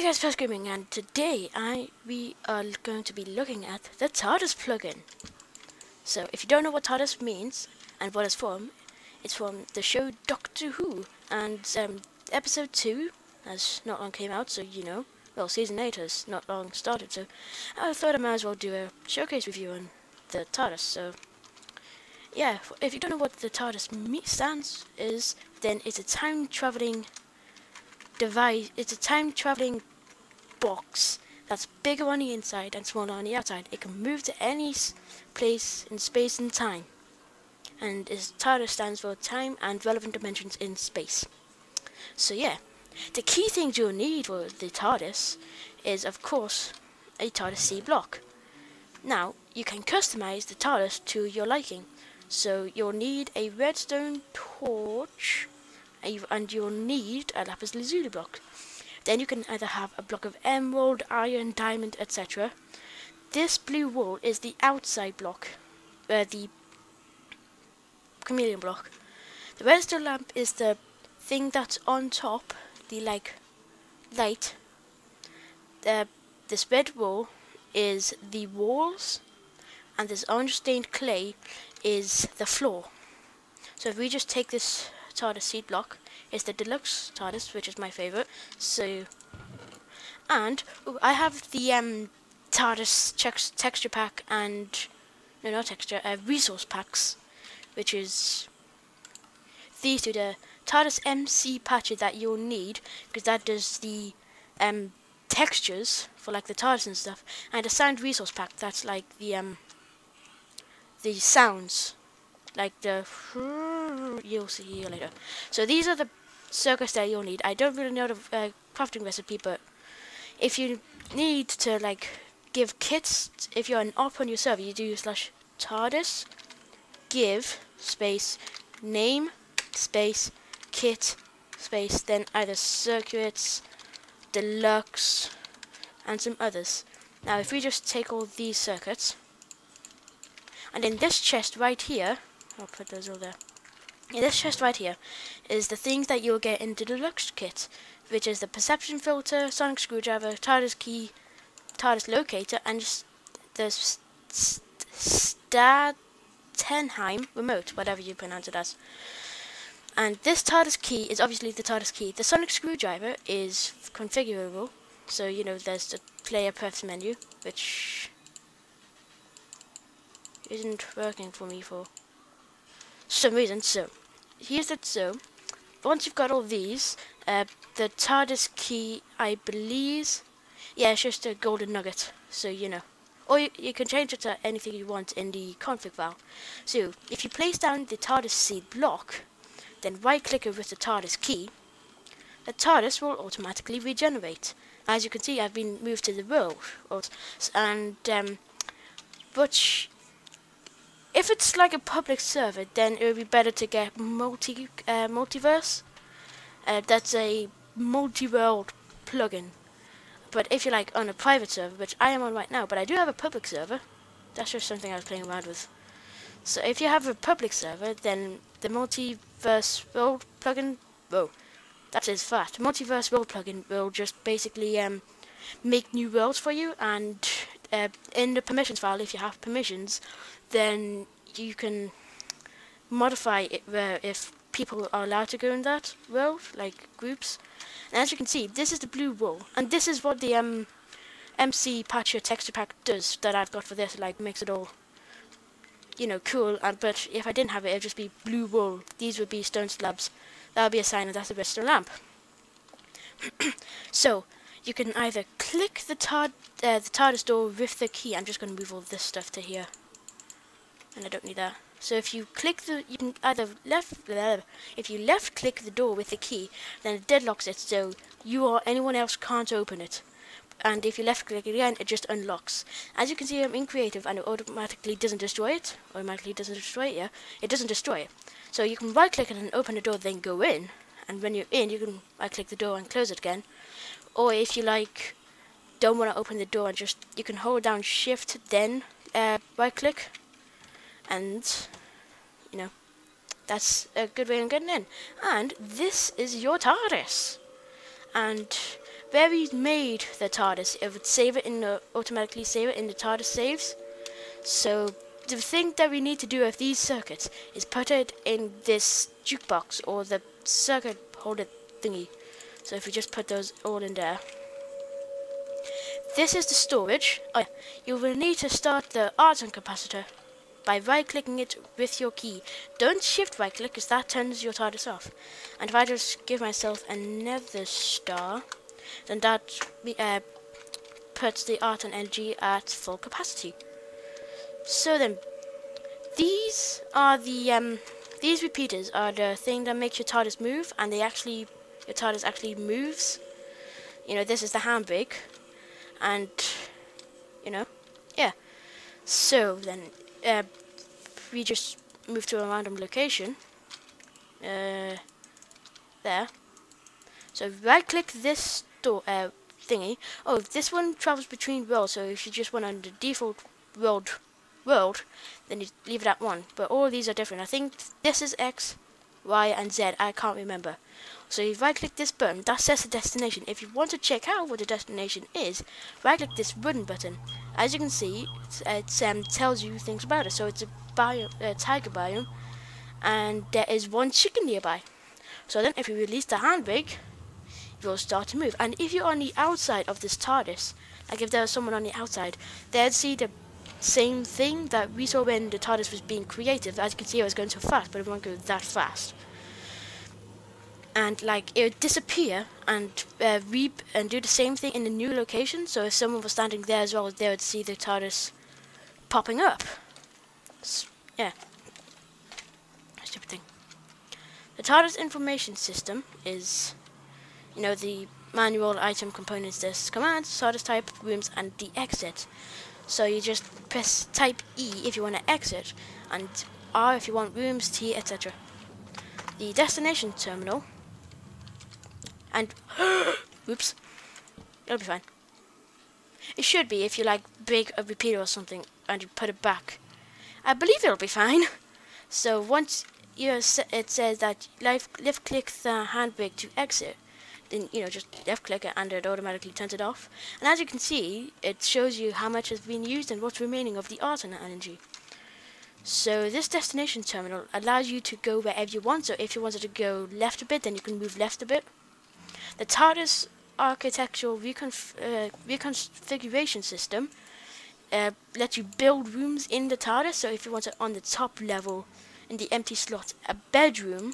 guys, Fast Gaming, and today we are going to be looking at the TARDIS plugin. So, if you don't know what TARDIS means and what it's from the show Doctor Who, and episode 2 has not long came out, so you know. Well, season 8 has not long started, so I thought I might as well do a showcase review on the TARDIS. So, yeah, if you don't know what the TARDIS is, then it's a time-traveling device. It's a time-traveling box that's bigger on the inside and smaller on the outside. It can move to any place in space and time, and TARDIS stands for time and relevant dimensions in space. So yeah, the key things you'll need for the TARDIS is, of course, a TARDIS C block. Now, you can customize the TARDIS to your liking. So you'll need a redstone torch, and you'll need a lapis lazuli block. Then you can either have a block of emerald, iron, diamond, etc. This blue wall is the outside block, the chameleon block. The redstone lamp is the thing that's on top, the light. This red wall is the walls, and this orange stained clay is the floor. So if we just take this TARDIS seed block, it's the deluxe TARDIS, which is my favourite. So, and I have the TARDIS texture pack and resource packs, which is these two, the TARDIS MC patches that you'll need, because that does the textures for like the TARDIS and stuff, and a sound resource pack that's like the sounds, like the you'll see here later. So these are the circuits that you'll need. I don't really know the crafting recipe, but if you need to like give kits, if you're an op on your server, you do /TARDIS give space name space kit space, then either circuits, deluxe, and some others. Now if we just take all these circuits, and in this chest right here, I'll put those all there. In this chest right here is the things that you'll get in the deluxe kit, which is the perception filter, sonic screwdriver, TARDIS key, TARDIS locator, and the Statenheim remote, whatever you pronounce it as. And this TARDIS key is obviously the TARDIS key. The sonic screwdriver is configurable, so you know there's the player prefs menu, which isn't working for me for some reason. So here's it. So once you've got all these, the TARDIS key, I believe, yeah, it's just a golden nugget, so you know, or you can change it to anything you want in the config file. So if you place down the TARDIS seed block, then right click it with the TARDIS key, the TARDIS will automatically regenerate. As you can see, I've been moved to the world, and but if it's like a public server, then it would be better to get multiverse. That's a multi-world plugin. But if you're like on a private server, which I am on right now, but I do have a public server, that's just something I was playing around with. So if you have a public server, then the multiverse world plugin, that is fat. Multiverse world plugin will just basically make new worlds for you, and in the permissions file, if you have permissions, then you can modify it where if people are allowed to go in that world, like groups. And as you can see, this is the blue wall, and this is what the MC Patcher texture pack does that I've got for this. Like makes it all, you know, cool. But if I didn't have it, it'd just be blue wall. These would be stone slabs. That would be a sign that that's a redstone lamp. So you can either click the TARDIS door with the key. I'm just going to move all this stuff to here, and I don't need that. So if you click you can either if you left click the door with the key, then it deadlocks it, so you or anyone else can't open it. And if you left click it again, it just unlocks. As you can see, I'm in creative, and it automatically doesn't destroy it. Yeah, it doesn't destroy it. So you can right click it and open the door, then go in. And when you're in, you can right click the door and close it again. Or if you like don't want to open the door, and you can hold down shift, then right click, and you know, that's a good way of getting in. And this is your TARDIS. And where we made the TARDIS, it would save it in the, automatically save it in the TARDIS saves. So the thing that we need to do with these circuits is put it in this jukebox or the circuit holder thingy. So if we just put those all in there. This is the storage. Oh yeah, you will need to start the argon capacitor by right-clicking it with your key. Don't shift right-click, because that turns your TARDIS off. And if I just give myself another star, then that puts the argon energy at full capacity. So then, these are the these repeaters are the thing that makes your TARDIS move, and your TARDIS actually moves. You know, this is the handbrake, and you know, yeah. So then, we just move to a random location. There. So right-click this door thingy. Oh, this one travels between worlds. So if you just want on the default world, then you leave it at 1. But all of these are different. I think this is X, Y, and Z. I can't remember. So you right-click this button. That says the destination. If you want to check out what the destination is, right-click this button. As you can see, it tells you things about it. So it's a tiger biome, and there is one chicken nearby. So then, if you release the handbrake, it will start to move. And if you're on the outside of this TARDIS, like if there was someone on the outside, they'd see the same thing that we saw when the TARDIS was being created. As you can see, it was going so fast, but it won't go that fast. And like it would disappear and do the same thing in the new location. So if someone was standing there as well, they would see the TARDIS popping up. Yeah, stupid thing. The TARDIS information system is, you know, the manual item components. There's commands, TARDIS type, rooms, and the exit. So you just type E if you want to exit, and R if you want rooms, T, etc. The destination terminal, and whoops, it'll be fine. It should be if you like break a repeater or something and you put it back. I believe it'll be fine. So once it says that left click the handbrake to exit, then you know just left click it and it automatically turns it off. And as you can see, it shows you how much has been used and what's remaining of the argon energy. So this destination terminal allows you to go wherever you want. So if you wanted to go left a bit, then you can move left a bit. The TARDIS architectural reconfiguration system lets you build rooms in the TARDIS. So if you want it on the top level, in the empty slot, a bedroom,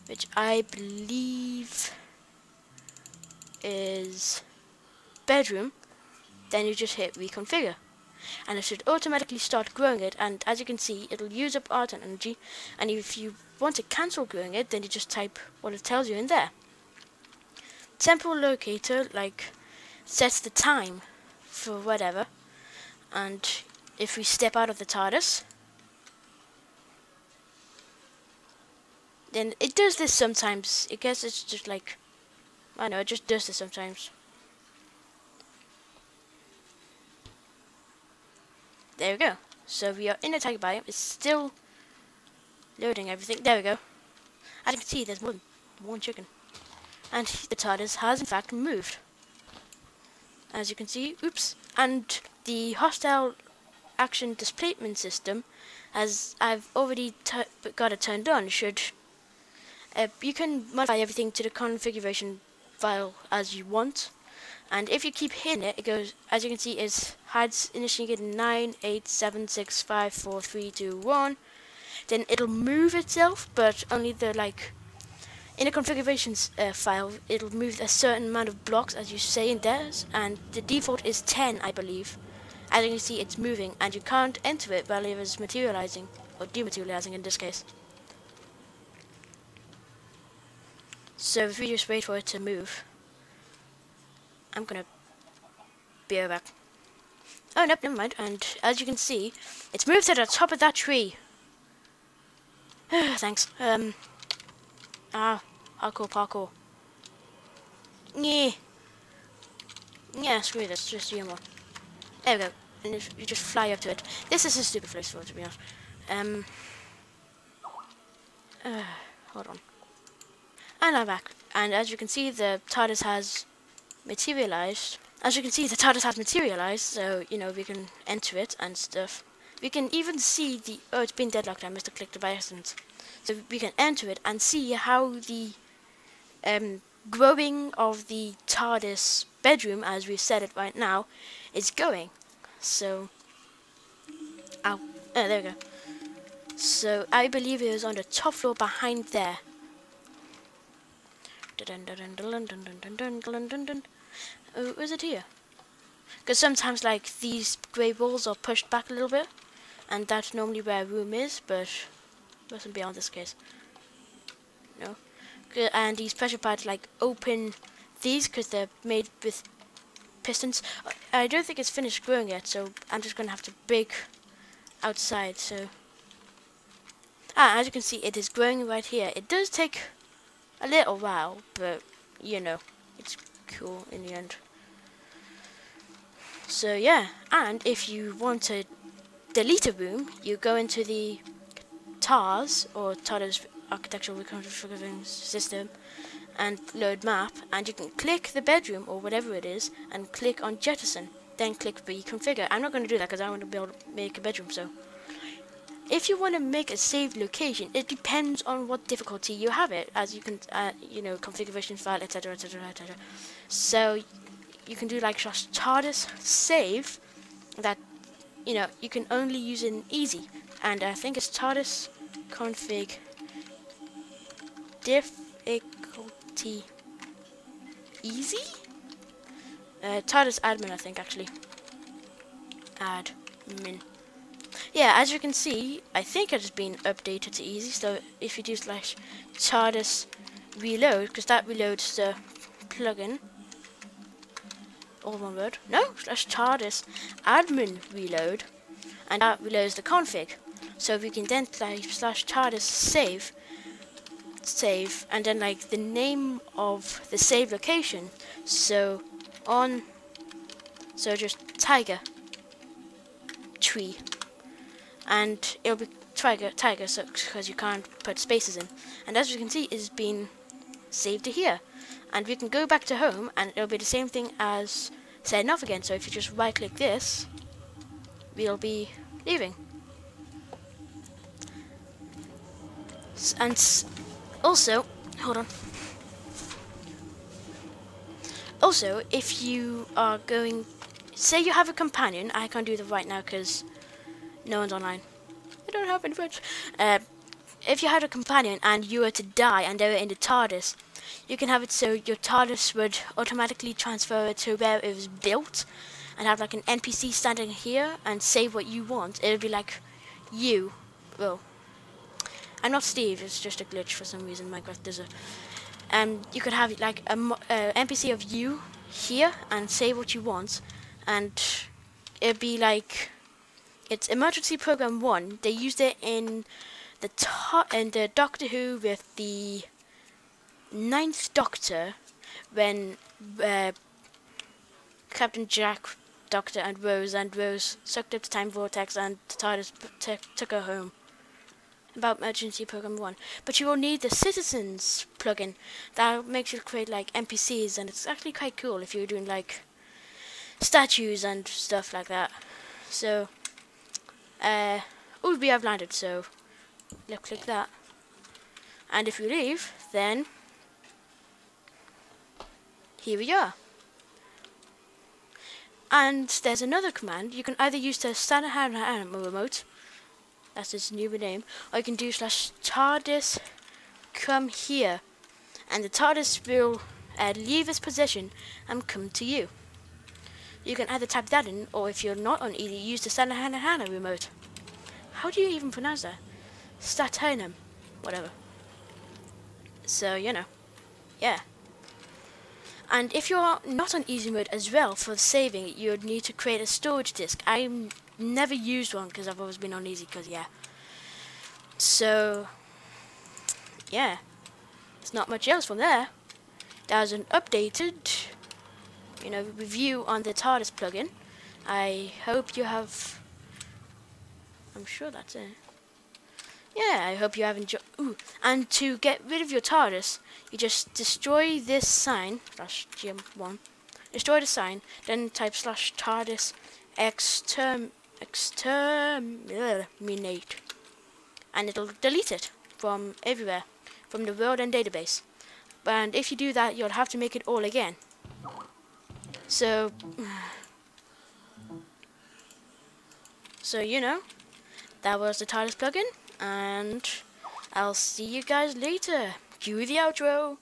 which I believe is bedroom, then you just hit reconfigure. And it should automatically start growing it, and as you can see, it'll use up argon energy. And if you want to cancel growing it, then you just type what it tells you in there. Temporal locator, like, sets the time for whatever. And if we step out of the TARDIS, then it does this sometimes. I guess it's just like, I don't know, it just does this sometimes. There we go. So we are in a tiger biome. It's still loading everything. There we go. As you can see, there's more than one chicken. And the TARDIS has in fact moved. As you can see, oops. And the hostile action displacement system, as I've already got it turned on, should you can modify everything to the configuration file as you want. And if you keep hitting it, it goes, as you can see, it hides initiated 9, 8, 7, 6, 5, 4, 3, 2, 1. Then it'll move itself, but only the, like, in the configurations file, it'll move a certain amount of blocks, as you say in theirs, and the default is 10, I believe. As you can see, it's moving, and you can't enter it while it is materializing, or dematerializing in this case. So if we just wait for it to move, I'm gonna be right back. Oh, nope, never mind. And as you can see, it's moved to the top of that tree. Thanks. Parkour. Yeah, screw this. Just do more. There we go. And if you just fly up to it. This is a stupid place for it, to be honest. Hold on. And I'm back. And as you can see, the TARDIS has materialized. As you can see, the TARDIS has materialized, so, you know, we can enter it and stuff. We can even see the... Oh, it's been deadlocked. I must have clicked it by accident. So we can enter it and see how the growing of the TARDIS bedroom, as we've said it right now, is going. So... Ow. Oh, there we go. So, I believe it was on the top floor behind there. Oh, is it here? Because sometimes, like, these grey walls are pushed back a little bit, and that's normally where a room is, but mustn't be on this case. No. And these pressure pads, like, open these because they're made with pistons. I don't think it's finished growing yet, so I'm just going to have to break outside, so... as you can see, it is growing right here. It does take a little while, but, you know, it's cool in the end. So, yeah, and if you want to delete a room, you go into the TARS, or TARDIS Architectural Reconfiguring System, and load map, and you can click the bedroom, or whatever it is, and click on Jettison. Then click Reconfigure. I'm not going to do that because I want to be able to make a bedroom, so... If you want to make a saved location, it depends on what difficulty you have it, as you can, you know, configuration file, etc, etc, etc. So, you can do like just TARDIS save, that, you know, you can only use in easy. And I think it's TARDIS config difficulty easy? TARDIS admin, I think, actually. Admin. Yeah, as you can see, I think it has been updated to easy, so if you do slash TARDIS reload, because that reloads the plugin, all one word, no, slash TARDIS admin reload, and that reloads the config. So we can then slash TARDIS save, and then like the name of the save location, so just tiger tree. And it'll be tiger, so because you can't put spaces in. And as you can see, it's been saved to here. And we can go back to home, and it'll be the same thing as setting off again. So if you just right click this, we'll be leaving. And also, hold on. Also, if you are going, say you have a companion, I can't do that right now because no one's online. I don't have any friends. If you had a companion and you were to die and they were in the TARDIS, you can have it so your TARDIS would automatically transfer to where it was built and have like an NPC standing here and say what you want. It would be like you. Well, I'm not Steve, it's just a glitch for some reason. Minecraft does it. You could have like a NPC of you here and say what you want, and it'd be like... It's Emergency Program 1. They used it in the Doctor Who with the 9th Doctor when Captain Jack, Doctor and Rose sucked up the time vortex and the TARDIS took her home. About Emergency Program 1. But you will need the Citizens plugin that makes you create like NPCs, and it's actually quite cool if you're doing like statues and stuff like that. So we have landed, so let's click that. And if you leave, then here we are. And there's another command. You can either use the standard remote, that's its new name, or you can do slash TARDIS come here, and the TARDIS will leave its position and come to you. You can either type that in, or if you're not on ED, use the standard remote. How do you even pronounce that? Staternum, whatever. So, you know, yeah. And if you're not on easy mode as well, for saving, you would need to create a storage disk. I've never used one because I've always been on easy, because, yeah. So, yeah. There's not much else from there. There's an updated, you know, review on the TARDIS plugin. I hope you have... I'm sure that's it. Yeah, I hope you have enjoyed. Ooh, and to get rid of your TARDIS, you just destroy this sign, slash GM1, destroy the sign, then type /TARDIS exterminate, and it'll delete it from everywhere, from the world and database. And if you do that, you'll have to make it all again. So you know, that was the TARDIS plugin, and I'll see you guys later. Cue the outro.